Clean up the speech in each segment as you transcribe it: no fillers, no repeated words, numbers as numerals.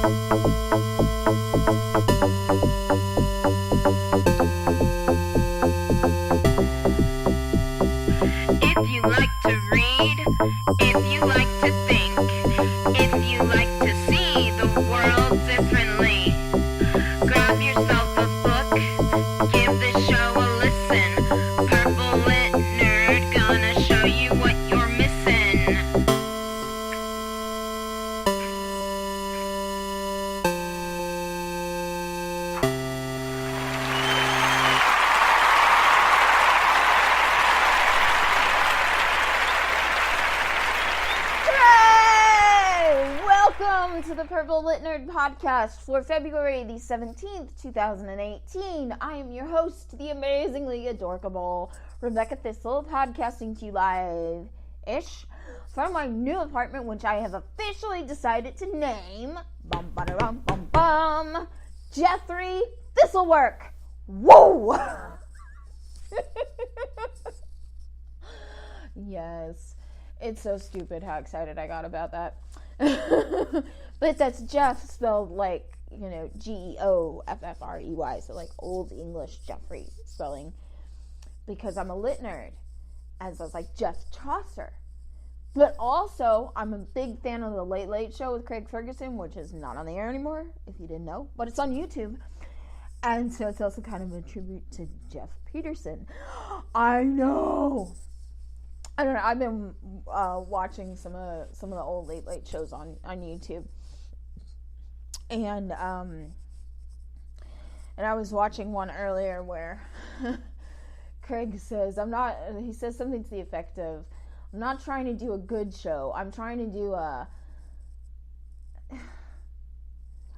If you like to read, if you like to think, if you like to see the world differently, grab yourself a book, give the show a listen. Purple Lit Nerd gonna show you what you're missing. Welcome to the Purple Lit Nerd podcast for February the 17th, 2018. I am your host, the amazingly adorable Rebecca Thistle, podcasting to you live-ish from my new apartment, which I have officially decided to name Jeffrey Thistlework. Whoa! Yes, it's so stupid how excited I got about that. But that's Jeff spelled like, Geoffrey, so like old English Jeffrey spelling, because I'm a lit nerd, as I was like Jeff Chaucer. But also, I'm a big fan of the Late Late Show with Craig Ferguson, which is not on the air anymore, if you didn't know, but it's on YouTube. And so it's also kind of a tribute to Jeff Peterson. I know. I don't know. I've been watching some of the old Late Late shows on YouTube, and I was watching one earlier where Craig says, he says something to the effect of, "I'm not trying to do a good show. I'm trying to do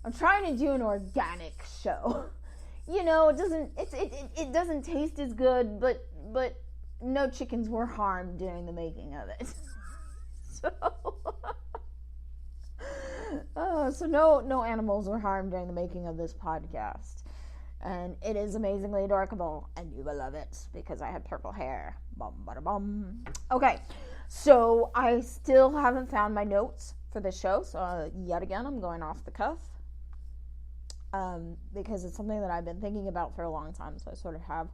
an organic show. It doesn't taste as good, but no chickens were harmed during the making of it." So no animals were harmed during the making of this podcast. And it is amazingly adorable, and you will love it, because I have purple hair. Bum, bada, bum. Okay, so I still haven't found my notes for this show, so yet again, I'm going off the cuff. Because it's something that I've been thinking about for a long time, so I sort of have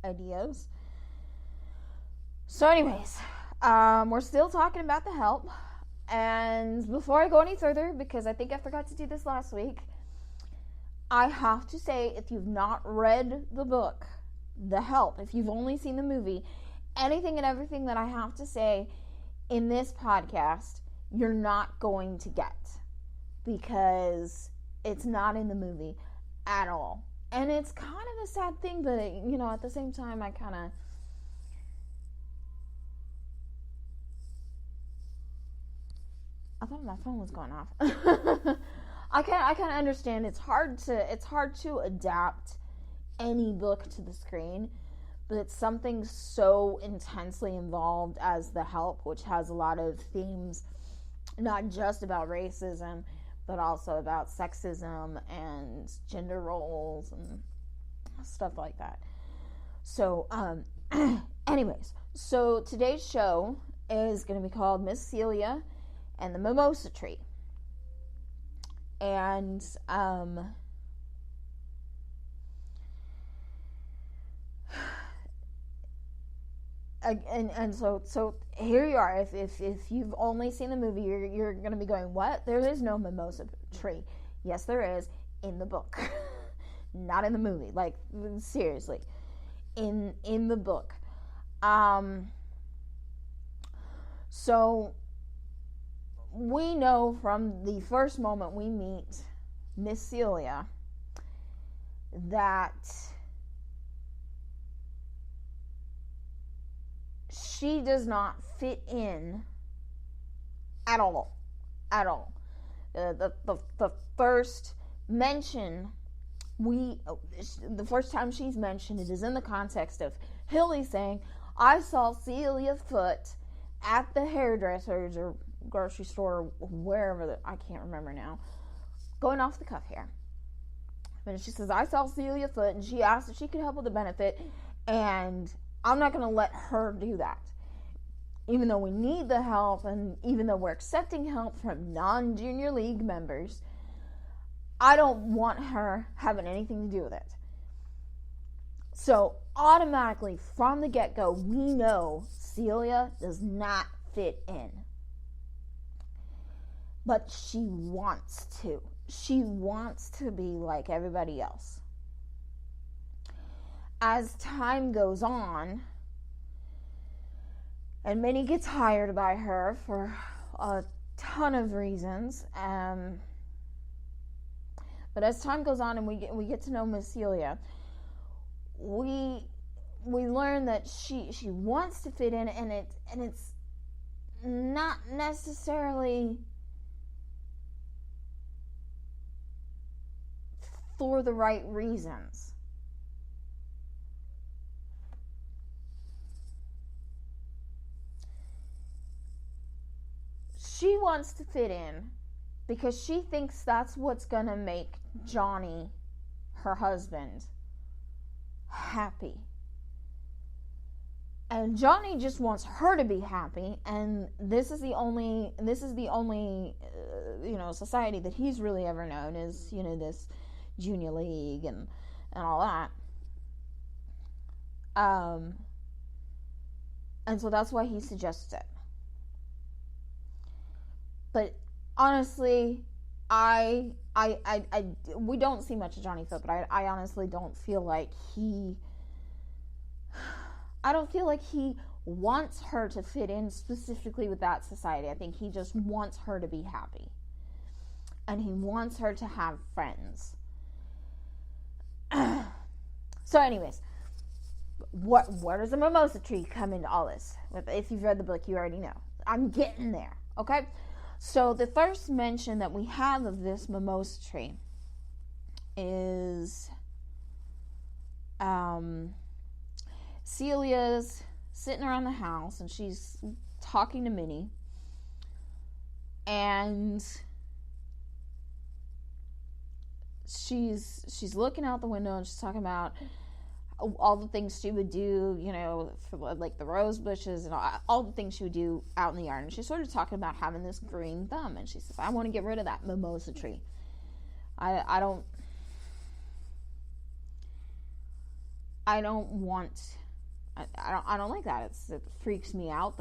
ideas. So anyways, we're still talking about The Help, and before I go any further, because I think I forgot to do this last week, I have to say, if you've not read the book, The Help, if you've only seen the movie, anything and everything that I have to say in this podcast, you're not going to get, because it's not in the movie at all. And it's kind of a sad thing, but, at the same time, I thought my phone was going off. I kind of understand it's hard to adapt any book to the screen, but it's something so intensely involved as The Help, which has a lot of themes, not just about racism, but also about sexism and gender roles and stuff like that. So, anyways, so today's show is going to be called Miss Celia and the Mimosa Tree. And, so here you are. If you've only seen the movie, you're going to be going, what? There is no mimosa tree. Yes, there is, in the book. Not in the movie. Like, seriously. In the book. So we know from the first moment we meet Miss Celia that she does not fit in at all. The first mention, the first time she's mentioned, it is in the context of Hilly saying, "I saw Celia Foot at the hairdresser's or grocery store, wherever, I can't remember now. Going off the cuff here. But she says, I saw Celia Foot, and she asked if she could help with the benefit, and I'm not going to let her do that. even though we need the help, and even though we're accepting help from non-junior league members, I don't want her having anything to do with it. So automatically from the get-go, we know Celia does not fit in. But she wants to. She wants to be like everybody else. As time goes on, and Minnie gets hired by her for a ton of reasons, but as time goes on and we get to know Miss Celia, we learn that she wants to fit in, and it's not necessarily for the right reasons. She wants to fit in because she thinks that's what's gonna make Johnny, her husband, happy. And Johnny just wants her to be happy, and this is the only society that he's really ever known is, this junior league and all that. And so that's why he suggests it. But honestly, we don't see much of Johnny Phil, but I honestly don't feel like he wants her to fit in specifically with that society. I think he just wants her to be happy. And he wants her to have friends. So anyways, where does the mimosa tree come into all this? If you've read the book, you already know. I'm getting there, okay? So the first mention that we have of this mimosa tree is Celia's sitting around the house and she's talking to Minnie, and she's looking out the window and she's talking about all the things she would do, for like the rose bushes and all the things she would do out in the yard. And she's sort of talking about having this green thumb. And she says, I want to get rid of that mimosa tree. I don't like that. It freaks me out.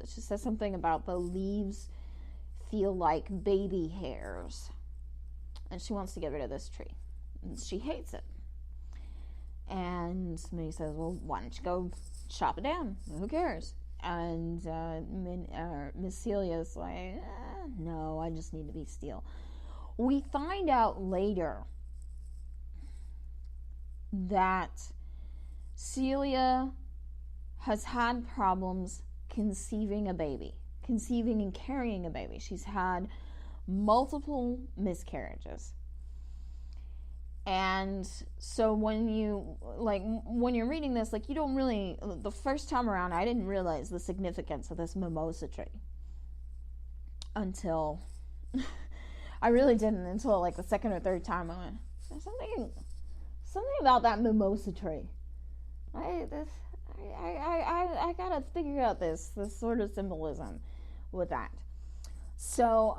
She says something about the leaves feel like baby hairs. And she wants to get rid of this tree. And she hates it. And Minnie says, well, why don't you go chop it down? Who cares? And Miss Celia's like, no, I just need to be still. We find out later that Celia has had problems conceiving and carrying a baby. She's had multiple miscarriages. And so when you're reading this, you don't really, the first time around, I didn't realize the significance of this mimosa tree until, I really didn't until the second or third time. I went, there's something about that mimosa tree. I gotta figure out this sort of symbolism with that. So,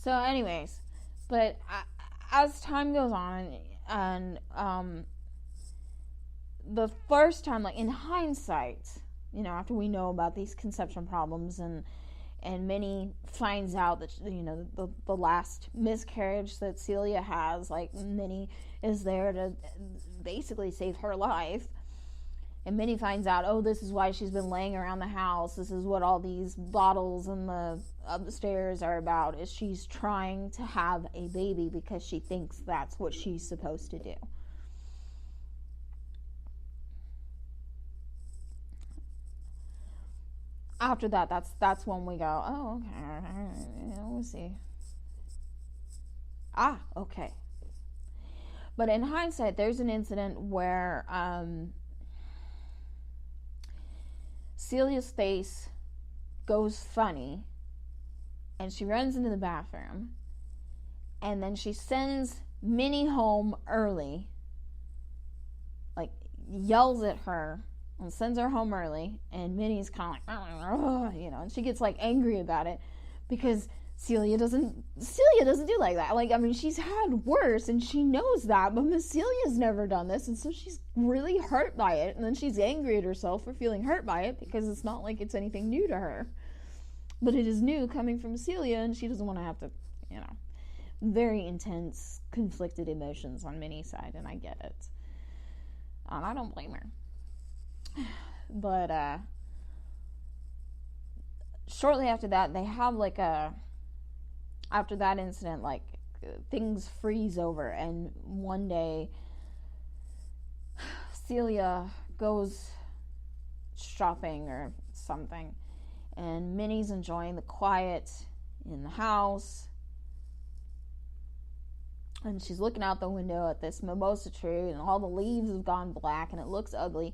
anyways, but as time goes on, and the first time, in hindsight, after we know about these conception problems, and Minnie finds out that the last miscarriage that Celia has, Minnie is there to basically save her life. And Minnie finds out, oh, this is why she's been laying around the house. This is what all these bottles and the upstairs are about, is she's trying to have a baby because she thinks that's what she's supposed to do. After that, that's when we go, oh, okay, we'll see. Okay. But in hindsight, there's an incident where Celia's face goes funny, and she runs into the bathroom, And then she sends Minnie home early, like yells at her and sends her home early, and Minnie's kind of like, and she gets like angry about it because Celia doesn't do like that. Like, I mean, she's had worse and she knows that, but Miss Celia's never done this, and so she's really hurt by it, and then she's angry at herself for feeling hurt by it because it's not like it's anything new to her. But it is new coming from Celia, and she doesn't want to have to, very intense, conflicted emotions on Minnie's side, and I get it. And I don't blame her. But, shortly after that, they have after that incident, things freeze over, and one day, Celia goes shopping or something, and Minnie's enjoying the quiet in the house, and she's looking out the window at this mimosa tree, and all the leaves have gone black, and it looks ugly,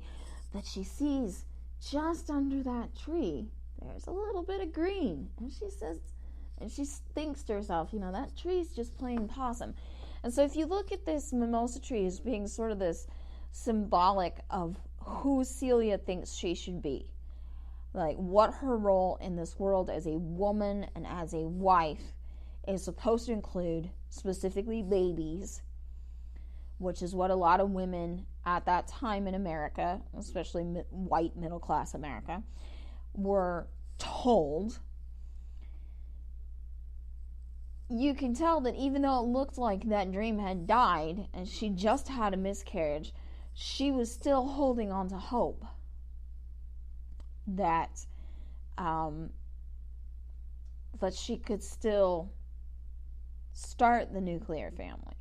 but she sees just under that tree, there's a little bit of green, and she thinks to herself, that tree's just playing possum. And so if you look at this mimosa tree as being sort of this symbolic of who Celia thinks she should be, like what her role in this world as a woman and as a wife is supposed to include, specifically babies, which is what a lot of women at that time in America, especially white middle-class America, were told. You can tell that even though it looked like that dream had died and she just had a miscarriage, she was still holding on to hope that that she could still start the nuclear family,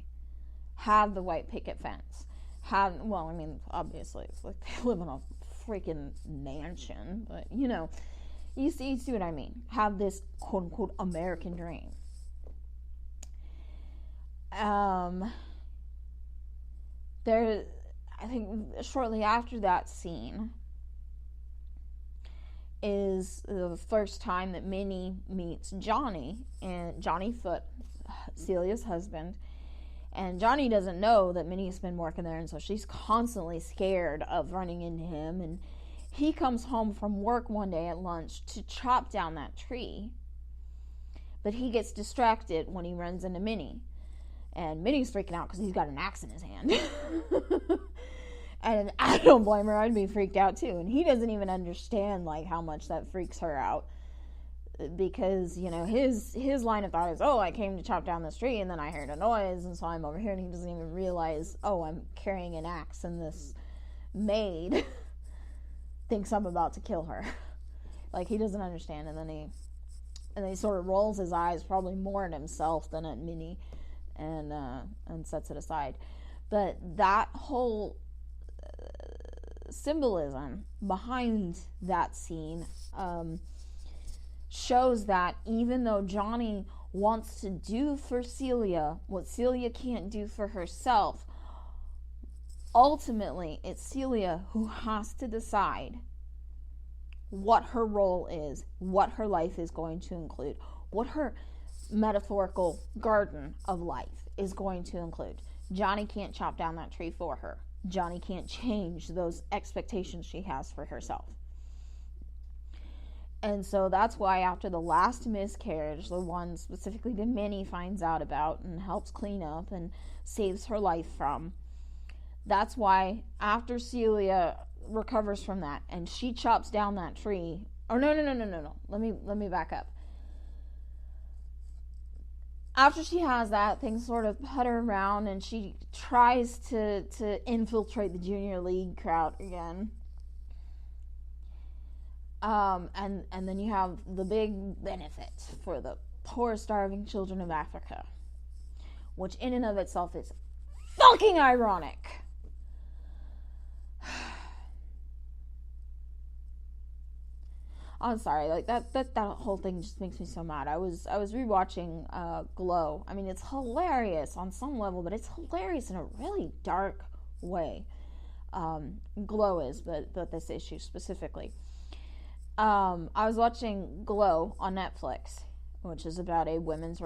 have the white picket fence, obviously it's like they live in a freaking mansion, but you see what I mean, have this quote-unquote American dream. I think shortly after that scene is the first time that Minnie meets Johnny Foote, Celia's husband, and Johnny doesn't know that Minnie's been working there, and so she's constantly scared of running into him, and he comes home from work one day at lunch to chop down that tree, but he gets distracted when he runs into Minnie. And Minnie's freaking out because he's got an axe in his hand. And I don't blame her. I'd be freaked out too. And he doesn't even understand how much that freaks her out. Because, his line of thought is, oh, I came to chop down this tree and then I heard a noise and so I'm over here, and he doesn't even realize, oh, I'm carrying an axe and this maid thinks I'm about to kill her. He doesn't understand. And then he sort of rolls his eyes probably more at himself than at Minnie. And sets it aside. But that whole symbolism behind that scene shows that even though Johnny wants to do for Celia what Celia can't do for herself, ultimately it's Celia who has to decide what her role is, what her life is going to include, what her metaphorical garden of life is going to include. Johnny can't chop down that tree for her. Johnny can't change those expectations she has for herself. And so that's why after the last miscarriage, the one specifically that Minnie finds out about and helps clean up and saves her life from, that's why after Celia recovers from that and she chops down that tree, no. Let me back up. After she has that, things sort of putter around and she tries to infiltrate the junior league crowd again. And then you have the big benefit for the poor starving children of Africa, which in and of itself is fucking ironic. I'm sorry, that whole thing just makes me so mad. I was rewatching Glow. I mean, it's hilarious on some level, but it's hilarious in a really dark way. Glow is, but this issue specifically. I was watching Glow on Netflix, which is about a women's